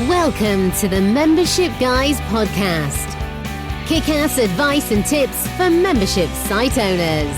Welcome to the Membership Guys podcast. Kick-ass advice and tips for membership site owners.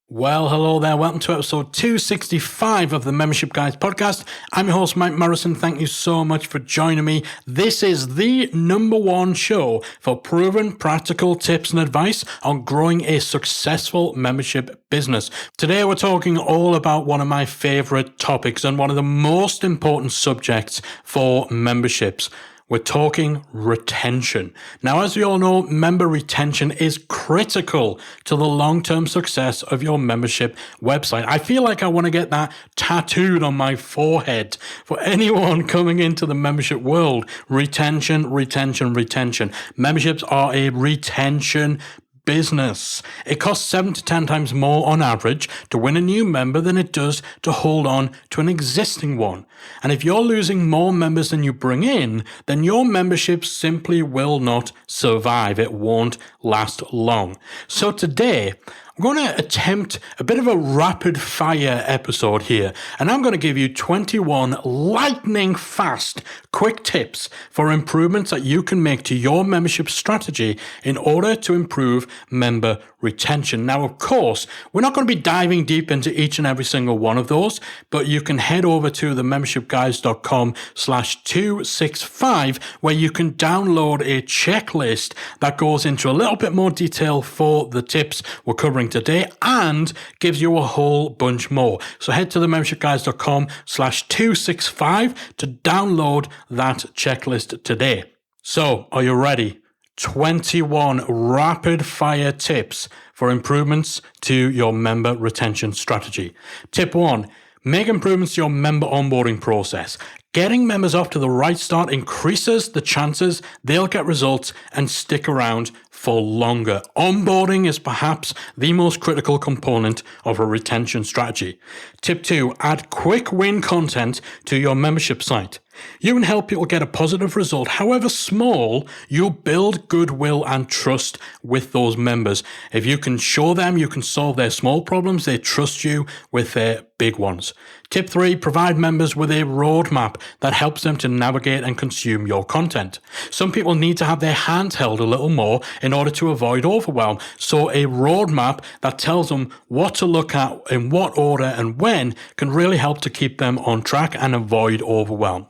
Well, hello there. Welcome to episode 265 of the Membership Guys podcast. I'm your host, Mike Morrison. Thank you so much for joining me. This is the number one show for proven practical tips and advice on growing a successful membership business. Today, we're talking all about one of my favorite topics and one of the most important subjects for memberships. We're talking retention. Now, as we all know, member retention is critical to the long-term success of your membership website. I feel like I want to get that tattooed on my forehead for anyone coming into the membership world. Retention, retention, retention. Memberships are a retention business. It costs 7 to 10 times more on average to win a new member than it does to hold on to an existing one. And if you're losing more members than you bring in, then your membership simply will not survive. It won't last long. So today, I'm going to attempt a bit of a rapid fire episode here, and I'm going to give you 21 lightning fast, quick tips for improvements that you can make to your membership strategy in order to improve member retention. Now, of course, we're not going to be diving deep into each and every single one of those, but you can head over to the membershipguys.com/265 where you can download a checklist that goes into a little bit more detail for the tips we're covering today and gives you a whole bunch more. So head to the membershipguys.com/265 to download that checklist today. So, are you ready? 21 rapid fire tips for improvements to your member retention strategy. Tip 1, make improvements to your member onboarding process. Getting members off to the right start increases the chances they'll get results and stick around for longer. Onboarding is perhaps the most critical component of a retention strategy. Tip 2, add quick win content to your membership site. You can help people get a positive result, however small. You build goodwill and trust with those members. If you can show them you can solve their small problems, they trust you with their big ones. Tip 3, provide members with a roadmap that helps them to navigate and consume your content. Some people need to have their hands held a little more in order to avoid overwhelm. So a roadmap that tells them what to look at, in what order and when, can really help to keep them on track and avoid overwhelm.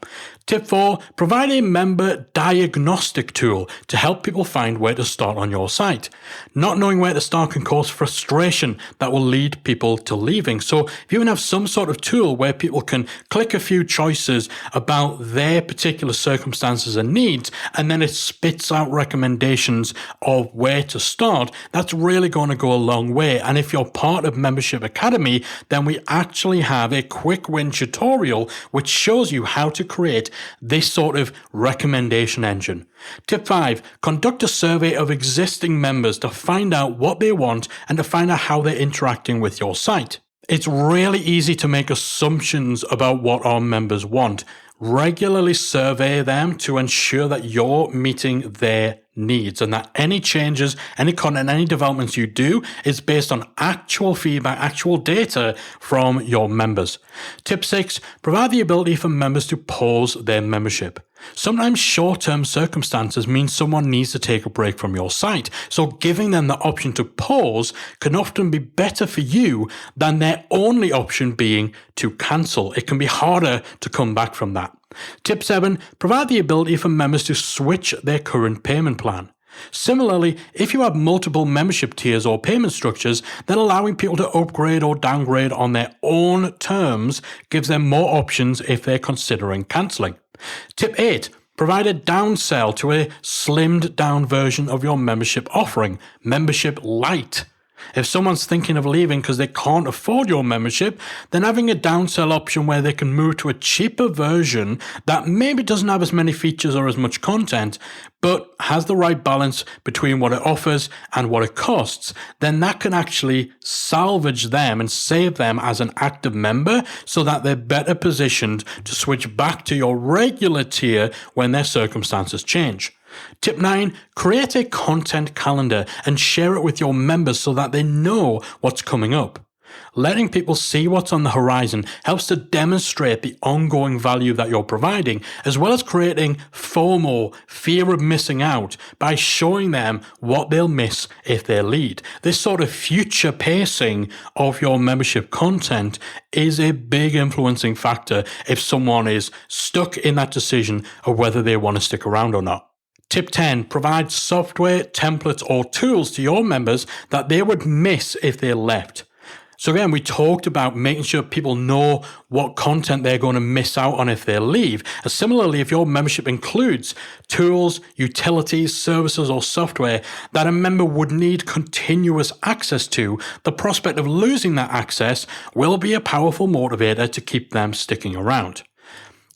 Tip 4, provide a member diagnostic tool to help people find where to start on your site. Not knowing where to start can cause frustration that will lead people to leaving. So if you can have some sort of tool where people can click a few choices about their particular circumstances and needs, and then it spits out recommendations of where to start, that's really going to go a long way. And if you're part of Membership Academy, then we actually have a quick win tutorial which shows you how to create this sort of recommendation engine. Tip 5, conduct a survey of existing members to find out what they want and to find out how they're interacting with your site. It's really easy to make assumptions about what our members want. Regularly survey them to ensure that you're meeting their needs and that any changes, any content, any developments you do is based on actual feedback, actual data from your members. Tip 6, provide the ability for members to pause their membership. Sometimes short-term circumstances mean someone needs to take a break from your site, so giving them the option to pause can often be better for you than their only option being to cancel. It can be harder to come back from that. Tip 7, provide the ability for members to switch their current payment plan. Similarly, if you have multiple membership tiers or payment structures, then allowing people to upgrade or downgrade on their own terms gives them more options if they're considering cancelling. Tip 8, provide a downsell to a slimmed down version of your membership offering, Membership Lite. If someone's thinking of leaving because they can't afford your membership, then having a downsell option where they can move to a cheaper version that maybe doesn't have as many features or as much content, but has the right balance between what it offers and what it costs, then that can actually salvage them and save them as an active member so that they're better positioned to switch back to your regular tier when their circumstances change. Tip 9, create a content calendar and share it with your members so that they know what's coming up. Letting people see what's on the horizon helps to demonstrate the ongoing value that you're providing, as well as creating FOMO, fear of missing out, by showing them what they'll miss if they lead. This sort of future pacing of your membership content is a big influencing factor if someone is stuck in that decision of whether they want to stick around or not. Tip 10, provide software, templates, or tools to your members that they would miss if they left. So again, we talked about making sure people know what content they're going to miss out on if they leave. And similarly, if your membership includes tools, utilities, services, or software that a member would need continuous access to, the prospect of losing that access will be a powerful motivator to keep them sticking around.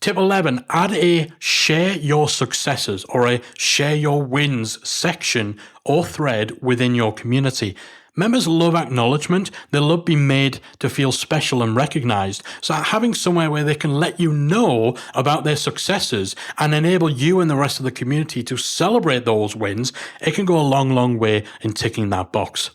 Tip 11, add a share your successes or a share your wins section or thread within your community. Members love acknowledgement. They love being made to feel special and recognized. So having somewhere where they can let you know about their successes and enable you and the rest of the community to celebrate those wins, it can go a long, long way in ticking that box.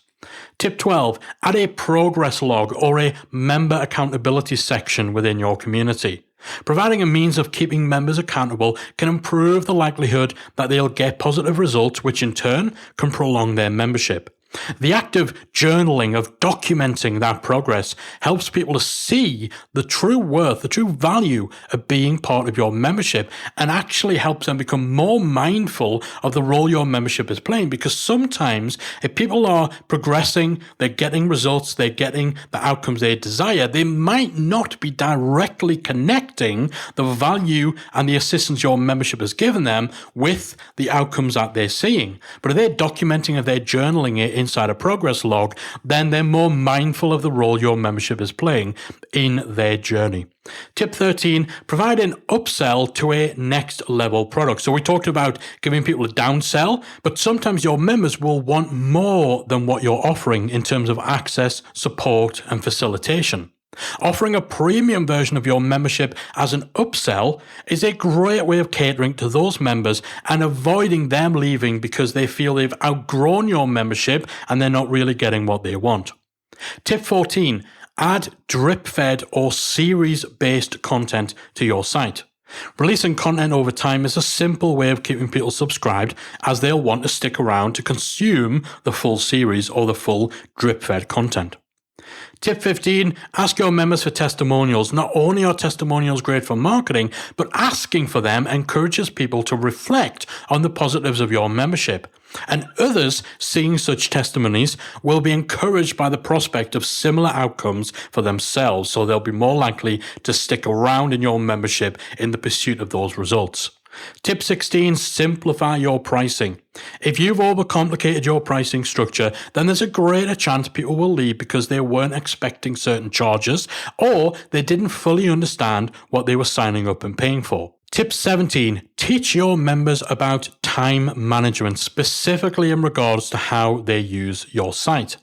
Tip 12, add a progress log or a member accountability section within your community. Providing a means of keeping members accountable can improve the likelihood that they'll get positive results, which in turn can prolong their membership. The act of journaling, of documenting that progress, helps people to see the true worth, the true value of being part of your membership, and actually helps them become more mindful of the role your membership is playing. Because sometimes if people are progressing, they're getting results, they're getting the outcomes they desire, they might not be directly connecting the value and the assistance your membership has given them with the outcomes that they're seeing. But if they're documenting, if they're journaling it inside a progress log, then they're more mindful of the role your membership is playing in their journey. Tip 13, provide an upsell to a next level product. So we talked about giving people a downsell, but sometimes your members will want more than what you're offering in terms of access, support, and facilitation. Offering a premium version of your membership as an upsell is a great way of catering to those members and avoiding them leaving because they feel they've outgrown your membership and they're not really getting what they want. Tip 14, add drip-fed or series-based content to your site. Releasing content over time is a simple way of keeping people subscribed, as they'll want to stick around to consume the full series or the full drip-fed content. Tip 15, ask your members for testimonials. Not only are testimonials great for marketing, but asking for them encourages people to reflect on the positives of your membership. And others seeing such testimonies will be encouraged by the prospect of similar outcomes for themselves, so they'll be more likely to stick around in your membership in the pursuit of those results. Tip 16, simplify your pricing. If you've overcomplicated your pricing structure, then there's a greater chance people will leave because they weren't expecting certain charges or they didn't fully understand what they were signing up and paying for. Tip 17, teach your members about time management, specifically in regards to how they use your site.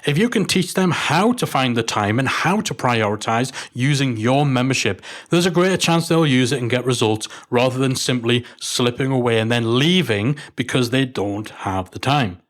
If you can teach them how to find the time and how to prioritize using your membership, there's a greater chance they'll use it and get results rather than simply slipping away and then leaving because they don't have the time.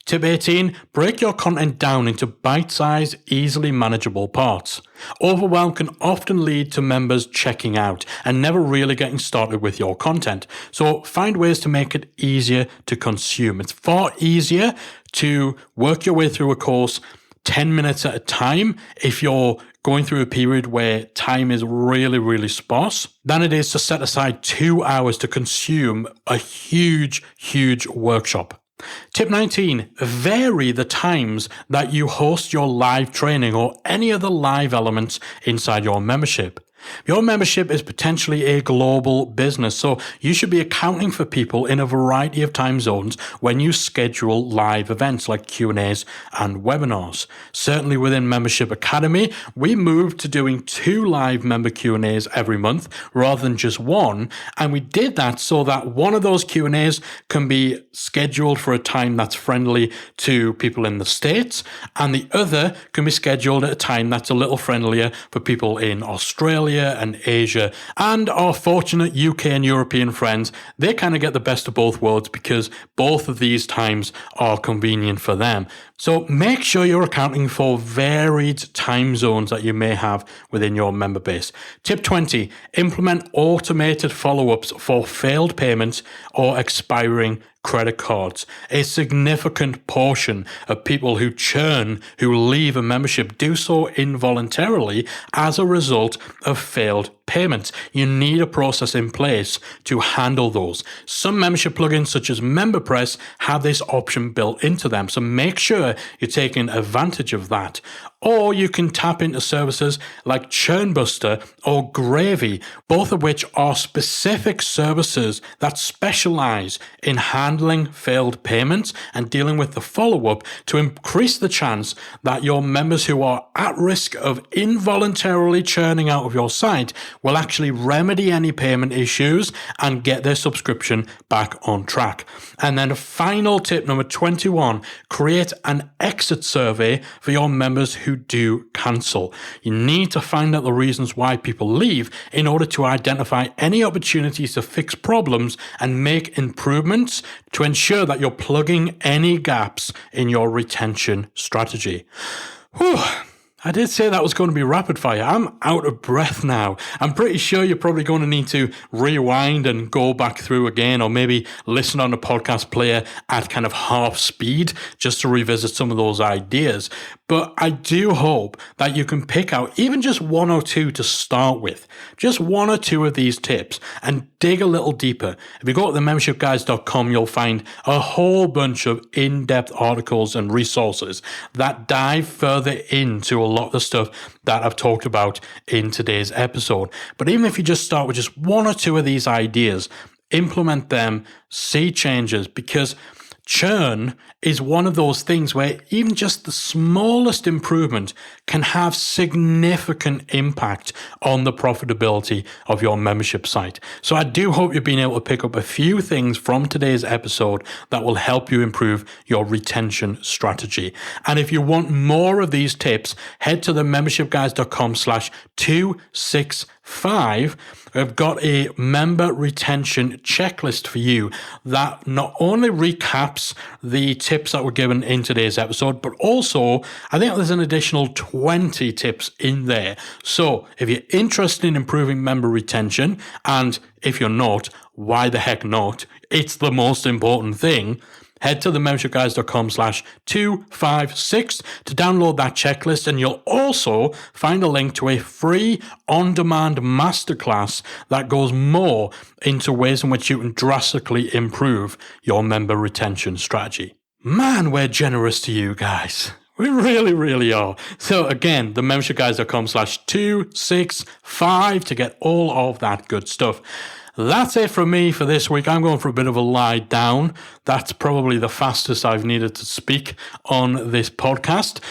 Tip 18, break your content down into bite-sized, easily manageable parts. Overwhelm can often lead to members checking out and never really getting started with your content. So find ways to make it easier to consume. It's far easier to work your way through a course 10 minutes at a time if you're going through a period where time is really, really sparse than it is to set aside 2 hours to consume a huge, huge workshop. Tip 19, vary the times that you host your live training or any other live elements inside your membership. Your membership is potentially a global business, so you should be accounting for people in a variety of time zones when you schedule live events like Q&As and webinars. Certainly within Membership Academy, we moved to doing 2 live member Q&As every month rather than just 1, and we did that so that one of those Q&As can be scheduled for a time that's friendly to people in the States, and the other can be scheduled at a time that's a little friendlier for people in Australia, Australia and Asia. And our fortunate UK and European friends, they kind of get the best of both worlds because both of these times are convenient for them. So make sure you're accounting for varied time zones that you may have within your member base. Tip 20, implement automated follow-ups for failed payments or expiring credit cards. A significant portion of people who churn, who leave a membership, do so involuntarily as a result of failed payments. You need a process in place to handle those. Some membership plugins such as MemberPress have this option built into them, so make sure you're taking advantage of that. Or you can tap into services like Churnbuster or Gravy, both of which are specific services that specialize in handling failed payments and dealing with the follow-up to increase the chance that your members who are at risk of involuntarily churning out of your site will actually remedy any payment issues and get their subscription back on track. And then final tip number 21, create an exit survey for your members who do cancel. You need to find out the reasons why people leave in order to identify any opportunities to fix problems and make improvements to ensure that you're plugging any gaps in your retention strategy. Whew. I did say that was going to be rapid fire. I'm out of breath now. I'm pretty sure you're probably going to need to rewind and go back through again, or maybe listen on a podcast player at kind of half speed just to revisit some of those ideas. But I do hope that you can pick out even just one or two to start with, just one or two of these tips, and dig a little deeper. If you go to themembershipguys.com, you'll find a whole bunch of in-depth articles and resources that dive further into a lot of the stuff that I've talked about in today's episode. But even if you just start with just one or two of these ideas, implement them, see changes, because churn is one of those things where even just the smallest improvement can have significant impact on the profitability of your membership site. So I do hope you've been able to pick up a few things from today's episode that will help you improve your retention strategy. And if you want more of these tips, head to themembershipguys.com/265. I've got a member retention checklist for you that not only recaps the tips that were given in today's episode, but also I think there's an additional 20 tips in there. So if you're interested in improving member retention, and if you're not, why the heck not? It's the most important thing. Head to themembershipguys.com/256 to download that checklist, and you'll also find a link to a free on-demand masterclass that goes more into ways in which you can drastically improve your member retention strategy. Man, we're generous to you guys. We really, really are. So again, themembershipguys.com/265 to get all of that good stuff. That's it from me for this week. I'm going for a bit of a lie down. That's probably the fastest I've needed to speak on this podcast.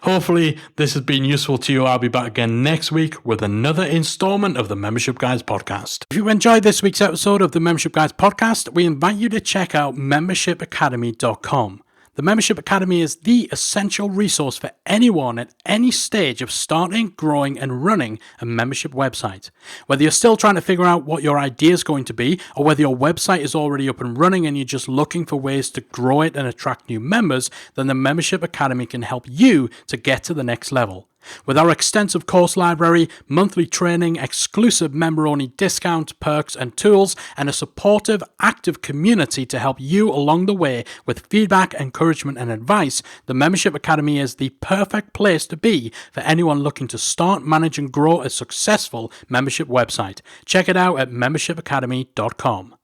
Hopefully this has been useful to you. I'll be back again next week with another installment of the Membership Guys podcast. If you enjoyed this week's episode of the Membership Guys podcast, we invite you to check out membershipacademy.com. The Membership Academy is the essential resource for anyone at any stage of starting, growing, and running a membership website. Whether you're still trying to figure out what your idea is going to be, or whether your website is already up and running and you're just looking for ways to grow it and attract new members, then the Membership Academy can help you to get to the next level. With our extensive course library, monthly training, exclusive member-only discounts, perks, and tools, and a supportive, active community to help you along the way with feedback, encouragement, and advice, the Membership Academy is the perfect place to be for anyone looking to start, manage, and grow a successful membership website. Check it out at membershipacademy.com.